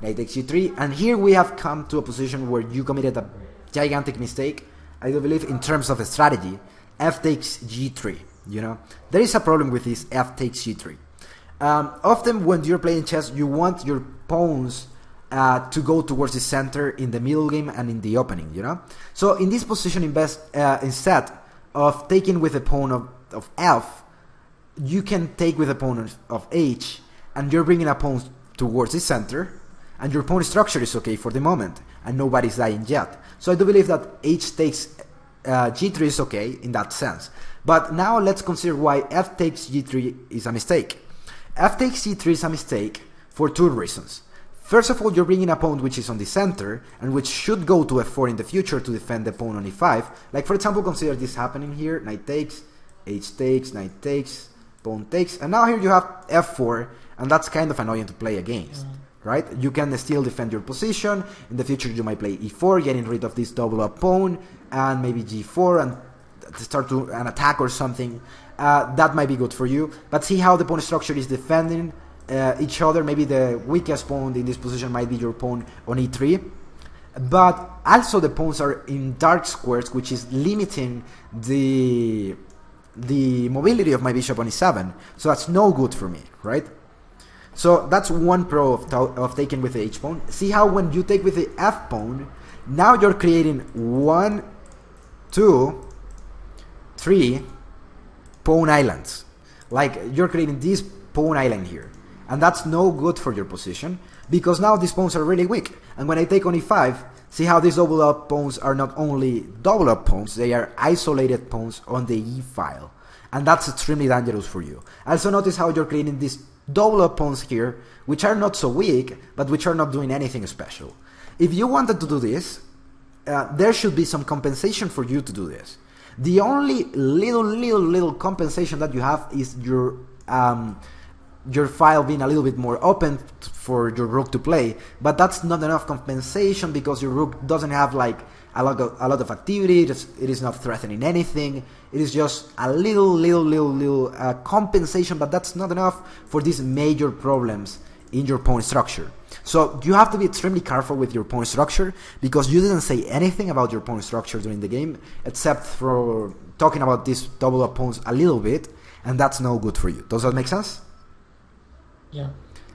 knight takes g3, and here we have come to a position where you committed a gigantic mistake, I do believe, in terms of a strategy. F takes g3, you know. There is a problem with this f takes g3. Often when you're playing chess, you want your pawns to go towards the center in the middle game and in the opening, you know. So in this position, instead of taking with a pawn of f, you can take with a pawn of h, and you're bringing a pawn towards the center, and your pawn structure is okay for the moment, and nobody's dying yet. So I do believe that h takes g3 is okay in that sense. But now let's consider why f takes g3 is a mistake. F takes g3 is a mistake for two reasons. First of all, you're bringing a pawn which is on the center, and which should go to f4 in the future to defend the pawn on e5. Like, for example, consider this happening here. Knight takes, h takes, knight takes, pawn takes, and now here you have f4, and that's kind of annoying to play against, right? You can still defend your position. In the future, you might play e4, getting rid of this double up pawn, and maybe g4, and start to an attack or something. That might be good for you. But see how the pawn structure is defending each other. Maybe the weakest pawn in this position might be your pawn on e3. But also the pawns are in dark squares, which is limiting the mobility of my bishop on e7. So that's no good for me, right? So that's one pro of taking with the h pawn. See how when you take with the f pawn, now you're creating 1, 2, 3 pawn islands. Like, you're creating this pawn island here, and that's no good for your position, because now these pawns are really weak. And when I take on e5, see how these double up pawns are not only double up pawns, they are isolated pawns on the e file, and that's extremely dangerous for you. Also notice how you're creating these double up pawns here, which are not so weak, but which are not doing anything special. If you wanted to do this, there should be some compensation for you to do this. The only little compensation that you have is your file being a little bit more open for your rook to play, but that's not enough compensation, because your rook doesn't have like a lot of activity. It is not threatening anything. It is just a little compensation, but that's not enough for these major problems in your pawn structure. So you have to be extremely careful with your pawn structure, because you didn't say anything about your pawn structure during the game, except for talking about these double up pawns a little bit, and that's no good for you. Does that make sense? Yeah.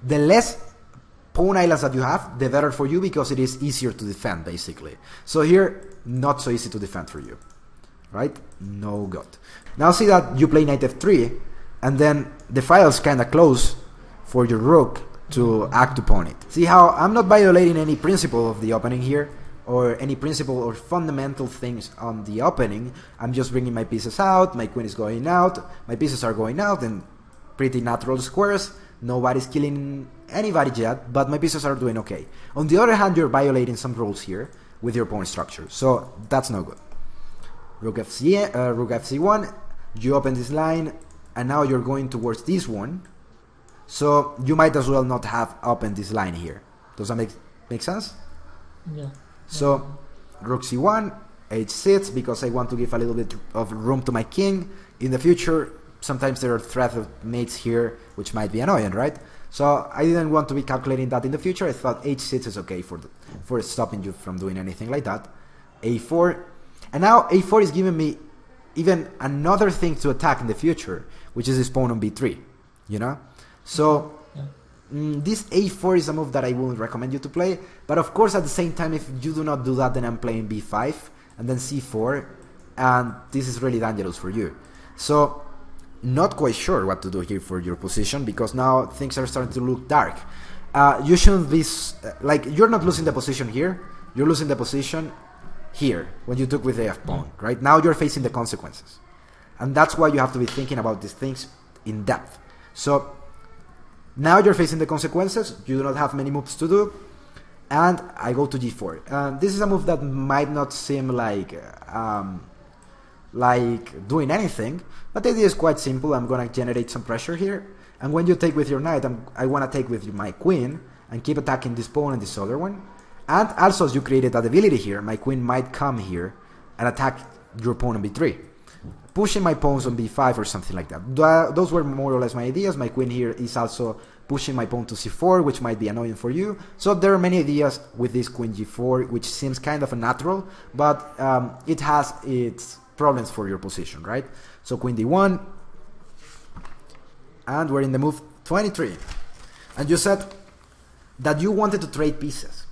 The less pawn islands that you have, the better for you, because it is easier to defend, basically. So here, not so easy to defend for you, right? No good. Now see that you play knight f3, and then the file is kind of close for your rook to act upon it. See how I'm not violating any principle of the opening here, or any principle or fundamental things on the opening. I'm just bringing my pieces out, my queen is going out, my pieces are going out in pretty natural squares. Nobody's killing anybody yet, but my pieces are doing okay. On the other hand, you're violating some rules here with your pawn structure, so that's no good. Rook fc1, you open this line, and now you're going towards this one, so you might as well not have opened this line here. Does that make sense? Yeah. So rook c1, h6, because I want to give a little bit of room to my king. In the future, sometimes there are threats of mates here, which might be annoying, right? So I didn't want to be calculating that in the future. I thought h6 is okay for stopping you from doing anything like that. a4, and now a4 is giving me even another thing to attack in the future, which is this pawn on b3, you know? So this a4 is a move that I wouldn't recommend you to play, but of course at the same time, if you do not do that, then I'm playing b5 and then c4, and this is really dangerous for you. So not quite sure what to do here for your position, because now things are starting to look dark. You shouldn't be like, you're not losing the position here, you're losing the position here when you took with the f pawn, right? Now you're facing the consequences, and that's why you have to be thinking about these things in depth. So now you're facing the consequences, you do not have many moves to do, and I go to g4. This is a move that might not seem like doing anything, but the idea is quite simple. I'm gonna generate some pressure here, and when you take with your knight, I want to take with my queen and keep attacking this pawn and this other one. And also, as you created that ability here, my queen might come here and attack your pawn on b3. pushing my pawns on b5 or something like that. Those were more or less my ideas. My queen here is also pushing my pawn to c4, which might be annoying for you. So there are many ideas with this queen g4, which seems kind of a natural, but it has its problems for your position, right? So queen d1, and we're in the move 23. And you said that you wanted to trade pieces.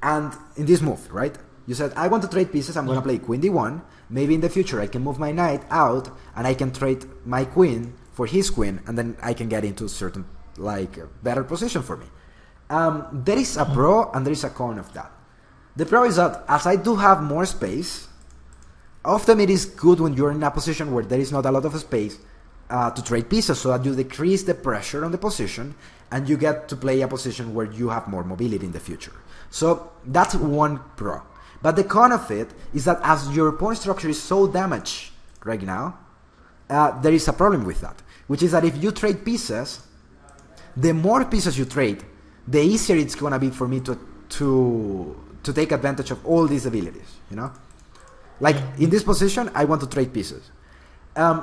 And in this move, right? You said, I want to trade pieces, I'm going to play queen d1. Maybe in the future I can move my knight out and I can trade my queen for his queen, and then I can get into a certain, better position for me. There is a pro and there is a con of that. The pro is that as I do have more space, often it is good when you're in a position where there is not a lot of space to trade pieces, so that you decrease the pressure on the position and you get to play a position where you have more mobility in the future. So that's one pro. But the con of it is that as your pawn structure is so damaged right now, there is a problem with that, which is that if you trade pieces, the more pieces you trade, the easier it's going to be for me to take advantage of all these abilities, you know? Like in this position, I want to trade pieces.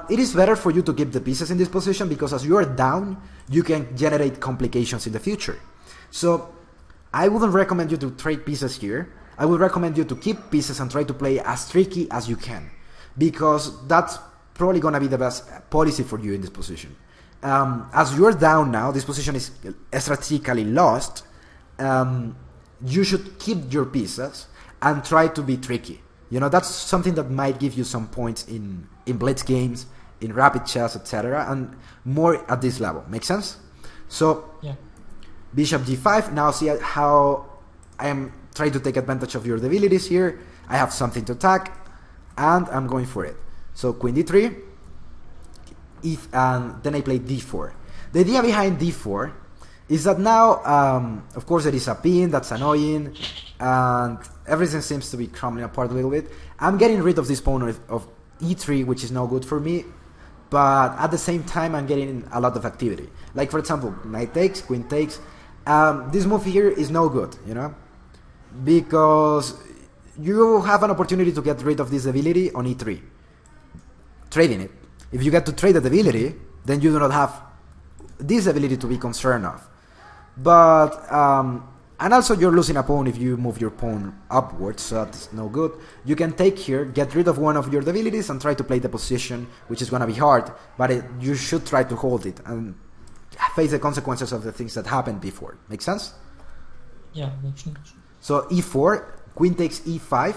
It is better for you to keep the pieces in this position because as you are down, you can generate complications in the future. So I wouldn't recommend you to trade pieces here. I would recommend you to keep pieces and try to play as tricky as you can, because that's probably going to be the best policy for you in this position. As you're down now, this position is strategically lost. You should keep your pieces and try to be tricky. You know, that's something that might give you some points in blitz games, in rapid chess, etc., and more at this level. Make sense? So, bishop g5. Now see how I am trying to take advantage of your debilities here. I have something to attack, and I'm going for it. So queen d3, and then I play d4. The idea behind d4 is that now, of course, there is a pin that's annoying, and everything seems to be crumbling apart a little bit. I'm getting rid of this pawn of e3, which is no good for me, but at the same time, I'm getting a lot of activity. Like, for example, knight takes, queen takes. This move here is no good, you know, because you have an opportunity to get rid of this ability on e3, trading it. If you get to trade that ability, then you do not have this ability to be concerned of. But and also you're losing a pawn if you move your pawn upwards, so that's no good. You can take here, get rid of one of your abilities and try to play the position, which is going to be hard, but you should try to hold it and face the consequences of the things that happened before. Make sense? Yeah, makes sense. So e4, queen takes e5,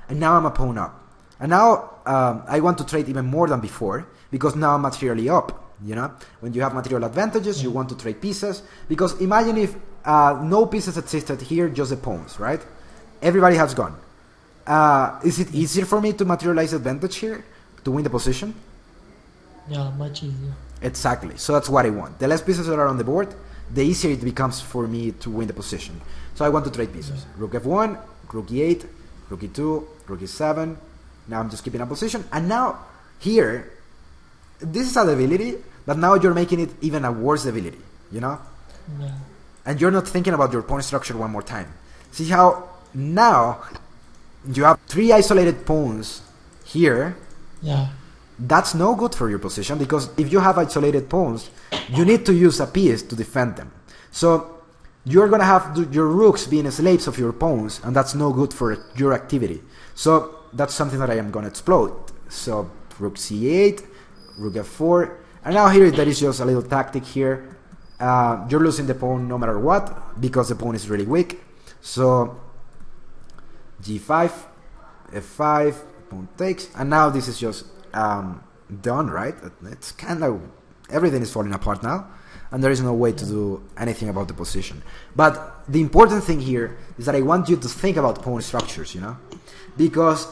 and now I'm a pawn up. And now I want to trade even more than before, because now I'm materially up. You know, when you have material advantages, you want to trade pieces, because imagine if no pieces existed here, just the pawns, right? Everybody has gone. Is it easier for me to materialize advantage here, to win the position? Yeah, much easier. Exactly. So that's what I want. The less pieces that are on the board, the easier it becomes for me to win the position. So I want to trade pieces. Rook f1, rook e8, rook e2, rook e7. Now I'm just keeping a position. And now here, this is a ability, but now you're making it even a worse ability, you know? Yeah. And you're not thinking about your pawn structure one more time. See how now you have 3 isolated pawns here. Yeah. That's no good for your position, because if you have isolated pawns, you need to use a piece to defend them. So you're going to have your rooks being slaves of your pawns, and that's no good for your activity. So that's something that I am going to exploit. So rook c8, rook f4, and now here there is just a little tactic here. You're losing the pawn no matter what, because the pawn is really weak. So g5, f5, pawn takes, and now this is just done, right? It's kind of, everything is falling apart now, and there is no way to do anything about the position. But the important thing here is that I want you to think about pawn structures, you know, because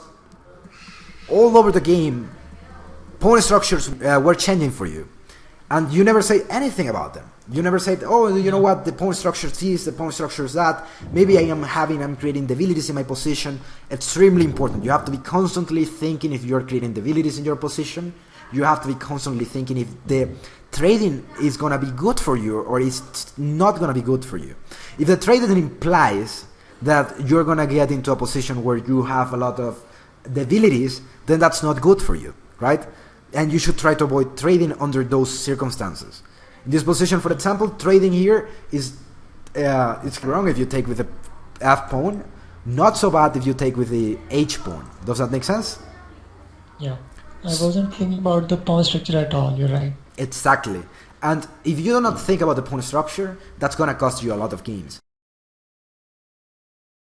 all over the game, pawn structures were changing for you, and you never say anything about them. You never said, oh, you know what, the pawn structure is this, the pawn structure is that. Maybe I'm creating debilities in my position. Extremely important. You have to be constantly thinking if you're creating debilities in your position. You have to be constantly thinking if the trading is going to be good for you or it's not going to be good for you. If the trading implies that you're going to get into a position where you have a lot of debilities, then that's not good for you, right? and you should try to avoid trading under those circumstances. In this position, for example, trading here is it's wrong if you take with the f pawn, not so bad if you take with the h pawn. Does that make sense? Yeah. I wasn't thinking about the pawn structure at all, you're right. Exactly. And if you do not think about the pawn structure, that's gonna cost you a lot of games.